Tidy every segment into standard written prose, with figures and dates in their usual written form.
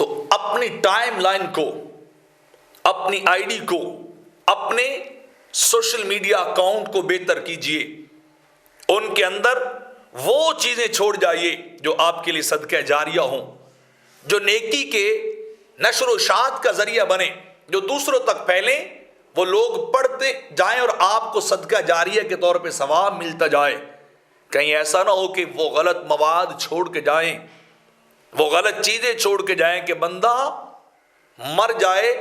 تو اپنی time line کو، اپنی آئی ڈی کو، اپنے سوشل میڈیا اکاؤنٹ کو بہتر کیجئے، ان کے اندر وہ چیزیں چھوڑ جائیے جو آپ کے لیے صدقہ جاریہ ہوں، جو نیکی کے نشر و اشاعت کا ذریعہ بنے، جو دوسروں تک پھیلیں، وہ لوگ پڑھتے جائیں اور آپ کو صدقہ جاریہ کے طور پہ ثواب ملتا جائے۔ کہیں ایسا نہ ہو کہ وہ غلط مواد چھوڑ کے جائیں، وہ غلط چیزیں چھوڑ کے جائیں کہ بندہ مر جائے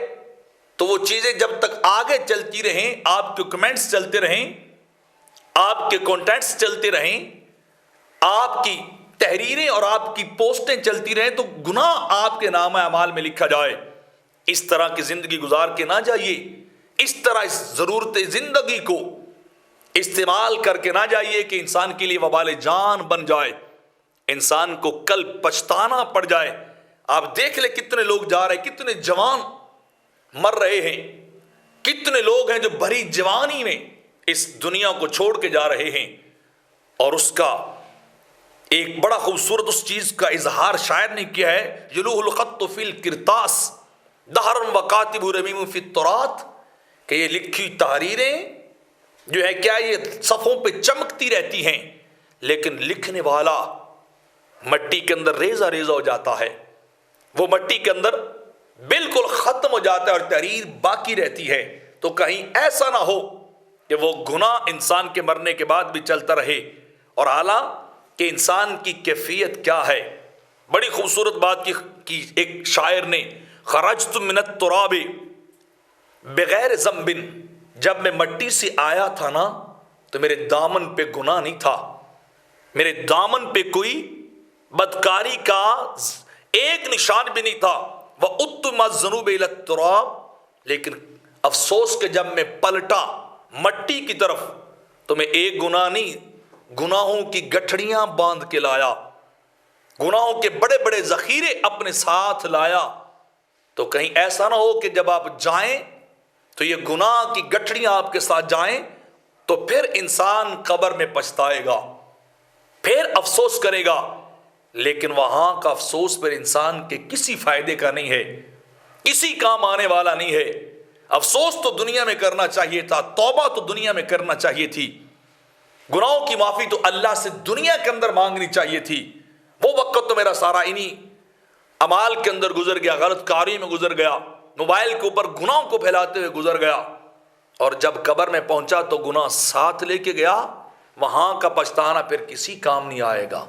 تو وہ چیزیں جب تک آگے چلتی رہیں، آپ کے کمنٹس چلتے رہیں، آپ کے کانٹینٹس چلتے رہیں، آپ کی تحریریں اور آپ کی پوسٹیں چلتی رہیں، تو گناہ آپ کے نامہ اعمال میں لکھا جائے۔ اس طرح کی زندگی گزار کے نہ جائیے، اس طرح اس ضرورت زندگی کو استعمال کر کے نہ جائیے کہ انسان کے لیے وبال جان بن جائے، انسان کو کل پچھتانا پڑ جائے۔ آپ دیکھ لیں کتنے لوگ جا رہے ہیں، کتنے جوان مر رہے ہیں، کتنے لوگ ہیں جو بھری جوانی میں اس دنیا کو چھوڑ کے جا رہے ہیں، اور اس کا ایک بڑا خوبصورت اس چیز کا اظہار شاعر نے کیا ہے، یلوہ الخط فی الکرطاس دہرا وکاتب رمیم فی الترات، کہ یہ لکھی تحریریں جو ہے کیا یہ صفوں پہ چمکتی رہتی ہیں، لیکن لکھنے والا مٹی کے اندر ریزہ ریزہ ہو جاتا ہے، وہ مٹی کے اندر بالکل ختم ہو جاتا ہے اور تحریر باقی رہتی ہے۔ تو کہیں ایسا نہ ہو کہ وہ گناہ انسان کے مرنے کے بعد بھی چلتا رہے، اور حالانکہ انسان کی کیفیت کیا ہے۔ بڑی خوبصورت بات کی ایک شاعر نے، خرجت من التراب بغیر ذنب، جب میں مٹی سے آیا تھا نا تو میرے دامن پہ گناہ نہیں تھا، میرے دامن پہ کوئی بدکاری کا ایک نشان بھی نہیں تھا، وَأُتُّ مَا الذُّنُوبِ إِلَى التُّرَابِ، لیکن افسوس کہ جب میں پلٹا مٹی کی طرف تو میں ایک گناہ نہیں، گناہوں کی گٹھڑیاں باندھ کے لایا، گناہوں کے بڑے بڑے ذخیرے اپنے ساتھ لایا۔ تو کہیں ایسا نہ ہو کہ جب آپ جائیں تو یہ گناہ کی گٹھڑیاں آپ کے ساتھ جائیں، تو پھر انسان قبر میں پچھتائے گا، پھر افسوس کرے گا، لیکن وہاں کا افسوس پھر انسان کے کسی فائدے کا نہیں ہے، کسی کام آنے والا نہیں ہے۔ افسوس تو دنیا میں کرنا چاہیے تھا، توبہ تو دنیا میں کرنا چاہیے تھی، گناہوں کی معافی تو اللہ سے دنیا کے اندر مانگنی چاہیے تھی۔ وہ وقت تو میرا سارا انہی اعمال کے اندر گزر گیا، غلط کاری میں گزر گیا، موبائل کے اوپر گناہوں کو پھیلاتے ہوئے گزر گیا، اور جب قبر میں پہنچا تو گناہ ساتھ لے کے گیا، وہاں کا پچھتانا پھر کسی کام نہیں آئے گا۔